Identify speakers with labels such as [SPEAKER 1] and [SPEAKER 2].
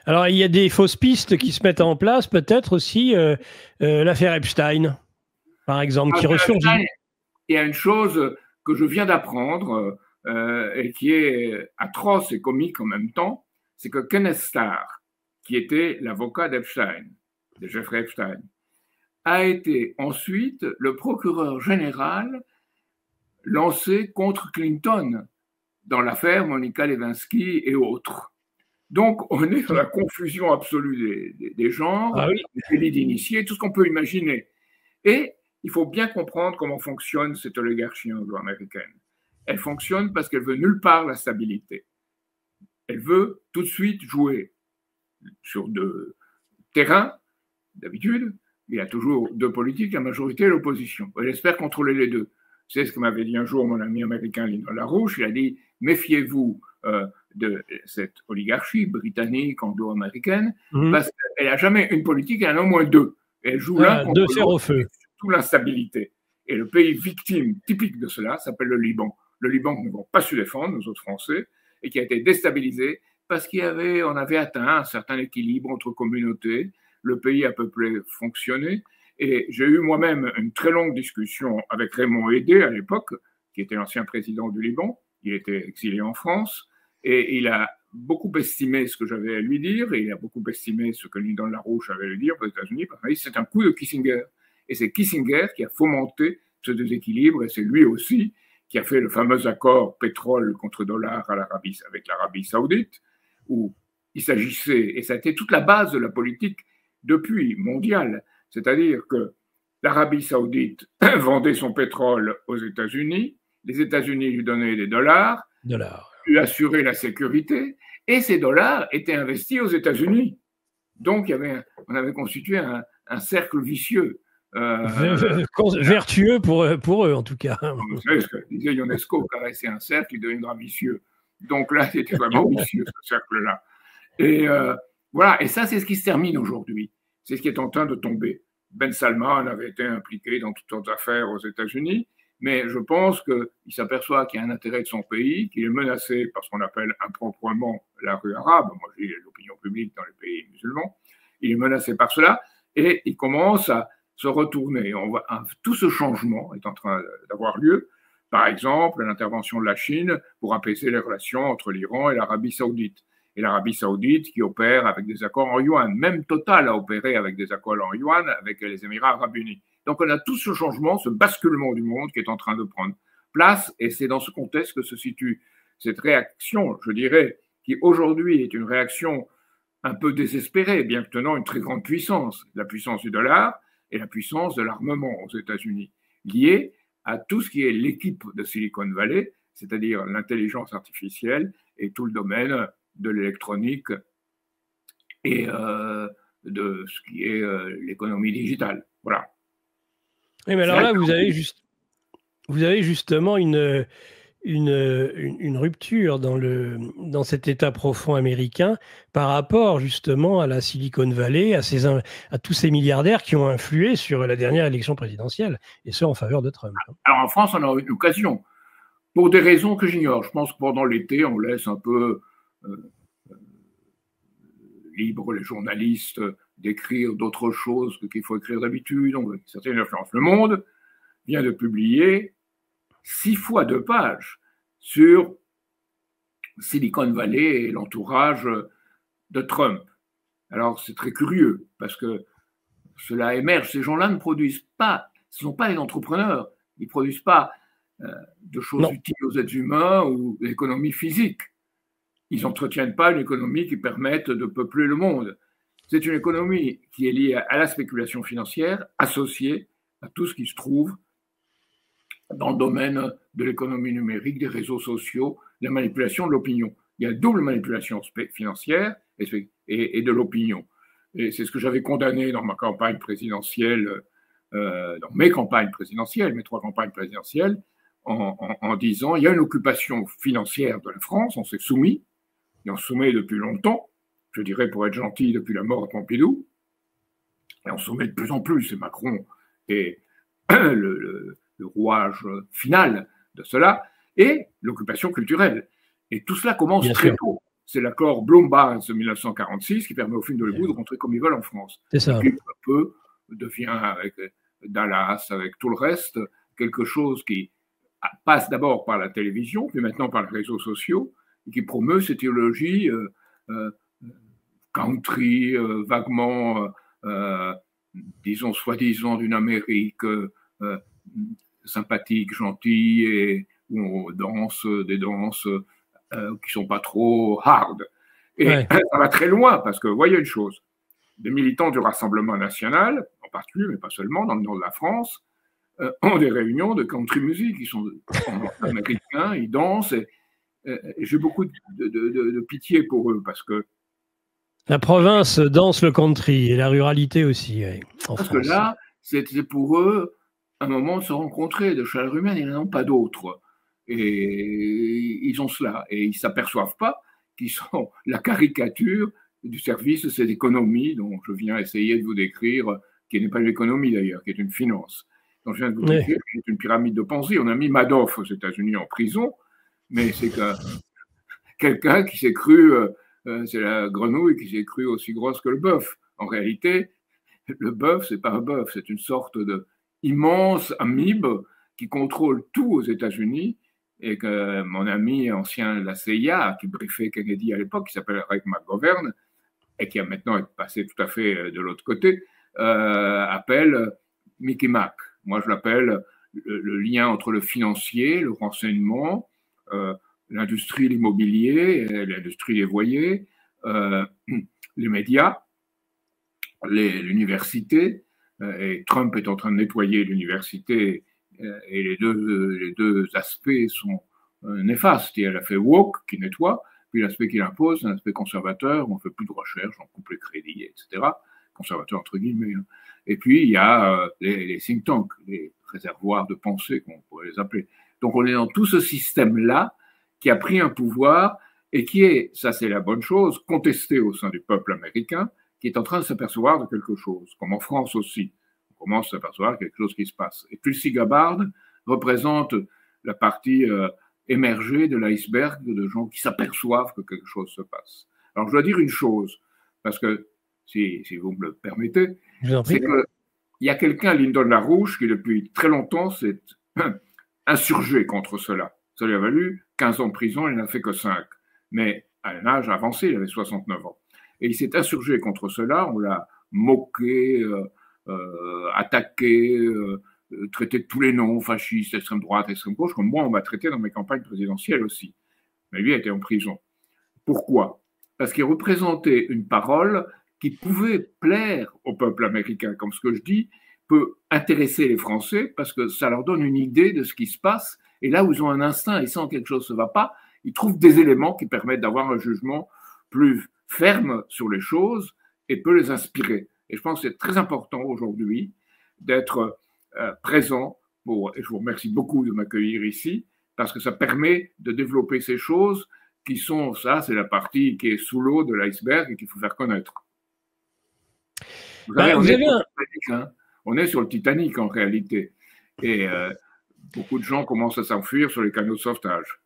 [SPEAKER 1] Alors, il y a des fausses pistes qui se mettent en place, peut-être aussi l'affaire Epstein, par exemple, qui ressurgit.
[SPEAKER 2] Il y a une chose que je viens d'apprendre et qui est atroce et comique en même temps, c'est que Kenneth Starr, qui était l'avocat d'Epstein, de Jeffrey Epstein, a été ensuite le procureur général lancé contre Clinton dans l'affaire Monica Lewinsky et autres. Donc, on est dans la confusion absolue des genres,
[SPEAKER 1] Ah oui.
[SPEAKER 2] des délits d'initiés, tout ce qu'on peut imaginer. Et il faut bien comprendre comment fonctionne cette oligarchie anglo-américaine. Elle fonctionne parce qu'elle veut nulle part la stabilité. Elle veut tout de suite jouer sur deux terrains. D'habitude, il y a toujours deux politiques, la majorité et l'opposition. Elle espère contrôler les deux. C'est ce que m'avait dit un jour mon ami américain Lyndon LaRouche. Il a dit, méfiez-vous de cette oligarchie britannique, anglo-américaine, parce qu'elle n'a jamais une politique, elle en a au moins deux. Elle joue l'un contre l'autre, surtout l'instabilité. Et le pays victime typique de cela s'appelle le Liban. Le Liban que nous n'avons pas su défendre, nous autres Français, et qui a été déstabilisé parce on avait atteint un certain équilibre entre communautés. Le pays a peu près fonctionné. Et j'ai eu moi-même une très longue discussion avec Raymond Aidé à l'époque, qui était l'ancien président du Liban. Il était exilé en France et il a beaucoup estimé ce que j'avais à lui dire et il a beaucoup estimé ce que Lyndon LaRouche avait à lui dire aux États-Unis. C'est un coup de Kissinger. Et c'est Kissinger qui a fomenté ce déséquilibre et c'est lui aussi qui a fait le fameux accord pétrole contre dollar avec l'Arabie Saoudite, où il s'agissait, et ça a été toute la base de la politique depuis mondiale, c'est-à-dire que l'Arabie Saoudite vendait son pétrole aux États-Unis, les États-Unis lui donnaient des dollars, lui assuraient la sécurité, et ces dollars étaient investis aux États-Unis. Donc, on avait constitué un cercle vicieux.
[SPEAKER 1] Vertueux pour eux, en tout cas.
[SPEAKER 2] Vous savez ce que disait Ionesco, caresser un cercle, il deviendra vicieux. Donc là, c'était vraiment vicieux, ce cercle-là. Et voilà, et ça, c'est ce qui se termine aujourd'hui. C'est ce qui est en train de tomber. Ben Salman avait été impliqué dans toutes sortes d'affaires aux États-Unis, mais je pense qu'il s'aperçoit qu'il y a un intérêt de son pays, qu'il est menacé par ce qu'on appelle improprement la rue arabe. Moi, j'ai l'opinion publique dans les pays musulmans. Il est menacé par cela et il commence à se retourner. Tout ce changement est en train d'avoir lieu. Par exemple, l'intervention de la Chine pour apaiser les relations entre l'Iran et l'Arabie Saoudite. Et l'Arabie Saoudite qui opère avec des accords en yuan. Même Total a opéré avec des accords en yuan avec les Émirats arabes unis. Donc on a tout ce changement, ce basculement du monde qui est en train de prendre place. Et c'est dans ce contexte que se situe cette réaction, je dirais, qui aujourd'hui est une réaction un peu désespérée, bien que tenant une très grande puissance, la puissance du dollar et la puissance de l'armement aux États-Unis, liée à tout ce qui est l'équipe de Silicon Valley, c'est-à-dire l'intelligence artificielle et tout le domaine de l'électronique et de ce qui est l'économie digitale. Voilà.
[SPEAKER 1] Oui, mais alors là, vous avez justement une rupture dans cet état profond américain par rapport justement à la Silicon Valley, à tous ces milliardaires qui ont influé sur la dernière élection présidentielle, et ce en faveur de Trump.
[SPEAKER 2] Alors en France, on a eu une occasion, pour des raisons que j'ignore. Je pense que pendant l'été, on laisse un peu libre les journalistes d'écrire d'autres choses qu'il faut écrire d'habitude, on a une certaine influence. Le Monde vient de publier 6 fois 2 pages sur Silicon Valley et l'entourage de Trump. Alors c'est très curieux parce que cela émerge. Ces gens-là ne produisent pas, ce ne sont pas des entrepreneurs, ils ne produisent pas de choses utiles aux êtres humains ou l'économie physique. Ils n'entretiennent pas une économie qui permette de peupler le monde. C'est une économie qui est liée à la spéculation financière, associée à tout ce qui se trouve dans le domaine de l'économie numérique, des réseaux sociaux, la manipulation de l'opinion. Il y a une double manipulation financière et de l'opinion. Et c'est ce que j'avais condamné dans ma campagne présidentielle, dans mes campagnes présidentielles, mes 3 campagnes présidentielles, en disant il y a une occupation financière de la France, on s'est soumis, et on se soumet depuis longtemps, je dirais pour être gentil depuis la mort de Pompidou, et on se soumet de plus en plus, et Macron est le rouage final de cela, et l'occupation culturelle. Et tout cela commence très tôt. c'est l'accord Blum-Barnes de 1946 qui permet aux films d'Hollywood de rentrer comme ils veulent en France.
[SPEAKER 1] C'est ça.
[SPEAKER 2] Et puis, peu devient, avec Dallas, avec tout le reste, quelque chose qui passe d'abord par la télévision, puis maintenant par les réseaux sociaux, et qui promeut cette idéologie country, vaguement, disons, soi-disant d'une Amérique sympathique, gentille, et où on danse des danses qui sont pas trop hard. Et ça va très loin, parce que, voyez une chose, des militants du Rassemblement national, en particulier, mais pas seulement, dans le nord de la France, ont des réunions de country music, ils sont américains, ils dansent, et j'ai beaucoup de pitié pour eux, parce que
[SPEAKER 1] la province danse le country, et la ruralité aussi, en
[SPEAKER 2] parce
[SPEAKER 1] France.
[SPEAKER 2] Que là, c'est pour eux un moment de se rencontrer, de chaleur humaine, ils n'en ont pas d'autres. Et ils ont cela, et ils ne s'aperçoivent pas qu'ils sont la caricature du service de cette économie dont je viens essayer de vous décrire, qui n'est pas une économie d'ailleurs, qui est une finance. Donc je viens de vous décrire, qui est une pyramide de Ponzi. On a mis Madoff aux États-Unis en prison, mais c'est quelqu'un qui s'est cru, c'est la grenouille qui s'est cru aussi grosse que le bœuf. En réalité, le bœuf, c'est pas un bœuf, c'est une sorte de immense amibe qui contrôle tout aux États-Unis, et que mon ami ancien de la CIA, qui briefait Kennedy à l'époque, qui s'appelle Rick McGovern, et qui a maintenant été passé tout à fait de l'autre côté, appelle Mickey Mac. Moi, je l'appelle le lien entre le financier, le renseignement, l'industrie, l'immobilier, l'industrie des voyers, les médias, l'université, et Trump est en train de nettoyer l'université, et les deux aspects sont néfastes. Il y a l'aspect woke qui nettoie, puis l'aspect qu'il impose, c'est un aspect conservateur, on ne fait plus de recherche, on coupe les crédits, etc. Conservateur entre guillemets. Et puis il y a les think tanks, les réservoirs de pensée, qu'on pourrait les appeler. Donc on est dans tout ce système-là qui a pris un pouvoir et qui est, ça c'est la bonne chose, contesté au sein du peuple américain, qui est en train de s'apercevoir de quelque chose, comme en France aussi. On commence à s'apercevoir quelque chose qui se passe. Et Tulsi Gabbard représente la partie émergée de l'iceberg de gens qui s'aperçoivent que quelque chose se passe. Alors je dois dire une chose, parce que si vous me le permettez, c'est qu'il y a quelqu'un, Lyndon LaRouche, qui depuis très longtemps s'est insurgé contre cela. Ça lui a valu 15 ans de prison, il n'en a fait que 5. Mais à un âge avancé, il avait 69 ans. Et il s'est insurgé contre cela, on l'a moqué, attaqué, traité de tous les noms, fasciste, extrême droite, extrême gauche, comme moi on m'a traité dans mes campagnes présidentielles aussi. Mais lui a été en prison. Pourquoi? Parce qu'il représentait une parole qui pouvait plaire au peuple américain, comme ce que je dis, peut intéresser les Français parce que ça leur donne une idée de ce qui se passe. Et là où ils ont un instinct et sentent que quelque chose ne va pas, ils trouvent des éléments qui permettent d'avoir un jugement plus ferme sur les choses et peut les inspirer. Et je pense que c'est très important aujourd'hui d'être présent et je vous remercie beaucoup de m'accueillir ici, parce que ça permet de développer ces choses qui sont, ça c'est la partie qui est sous l'eau de l'iceberg et qu'il faut faire connaître. On est sur le Titanic en réalité. Et beaucoup de gens commencent à s'enfuir sur les canaux de sauvetage.